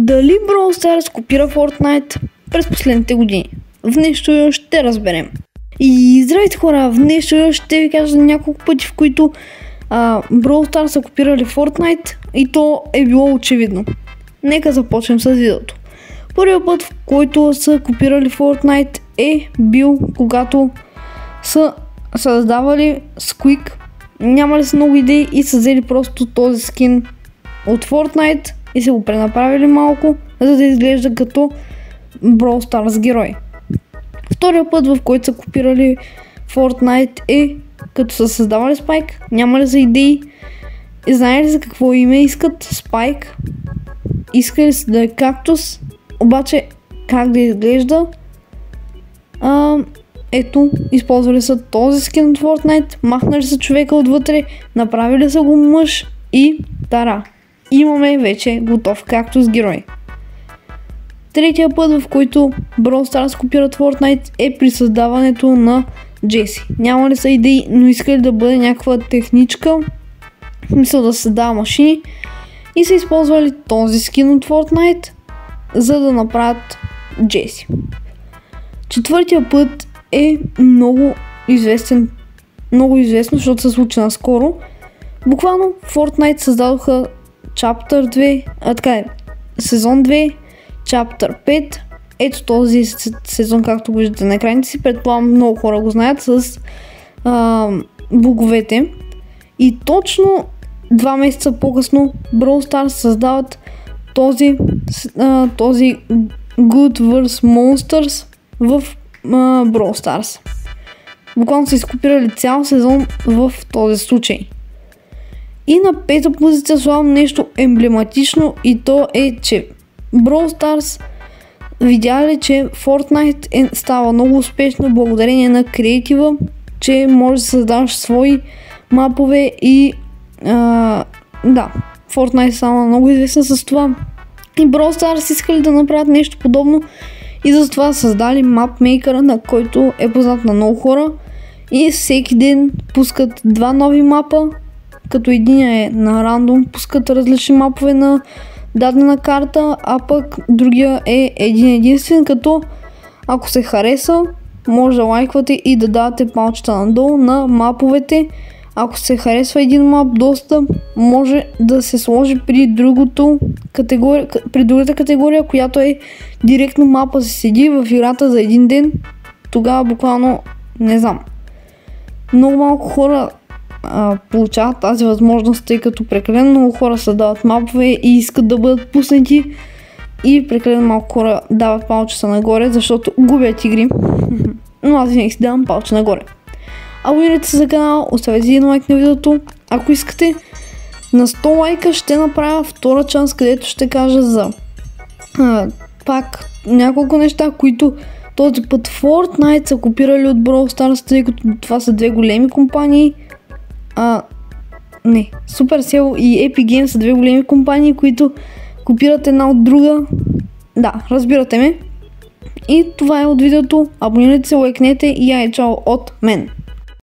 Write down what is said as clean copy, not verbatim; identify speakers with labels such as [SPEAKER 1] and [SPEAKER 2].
[SPEAKER 1] Дали Brawl Stars копира Fortnite през последните години? В днешното ще разберем. И здравейте хора, в днешното ще ви кажа няколко пъти, в които Brawl Stars са копирали Fortnite и то е било очевидно. Нека започнем с видеото. Първият път, в който са копирали Fortnite е бил когато са създавали Squeak, нямали са много идеи и са взели просто този скин от Fortnite и се го пренаправили малко, за да изглежда като Brawl Stars герой. Втория път, в който са копирали Fortnite е като са създавали Spike, нямали за идеи и знаели за какво име искат Spike, искали са да е кактус, обаче как да изглежда, ето, използвали са този скин от Fortnite, махнали са човека отвътре, направили са го мъж и тара. Имаме вече готов кактус герой. Третия път, в който Brawl Stars копират Fortnite е при създаването на Джеси. Нямали са идеи, но искали да бъде някаква техничка, мисля да създава машини и са използвали този скин от Fortnite, за да направят Джеси. Четвъртия път е много известно, защото се случи наскоро. Буквално Fortnite създадоха Chapter 2, сезон 2, Chapter 5. Ето този сезон, както виждате на екраните си, предполагам много хора го знаят с буговете. И точно 2 месеца по-късно Brawl Stars създават този Good vs Monsters в Brawl Stars. Буквално са изкопирали цял сезон в този случай. И на пета позиция слагам нещо емблематично и то е, че Brawl Stars видяли, че Fortnite става много успешно благодарение на креатива, че можеш да създаваш свои мапове и Fortnite става много известна с това. И Brawl Stars искали да направят нещо подобно и затова създали мапмейкъра, на който е познат на много хора и всеки ден пускат 2 нови мапа, като единия е на рандом, пускат различни мапове на дадена карта, а пък другия е единствен, като ако се хареса, може да лайквате и да давате палчета надолу на маповете. Ако се харесва един мап доста, може да се сложи при другата категория, която е директно мапа се седи в играта за един ден. Тогава буквално, не знам, много малко хора получават тази възможност, тъй като прекалено много хора създават мапове и искат да бъдат пуснати и прекалено малко хора дават палчета нагоре, защото губят игри. Но аз винаги си давам палче нагоре. Абонирайте се за канала, оставете един лайк на видеото. Ако искате, на 100 лайка ще направя втора част, където ще кажа за пак няколко неща, които този път Fortnite са копирали от Brawl Stars, тъй като това са две големи компании. Supercell и Epic Games са две големи компании, които копират една от друга. Да, разбирате ме. И това е от видеото. Абонирайте се, лайкнете и чао от мен.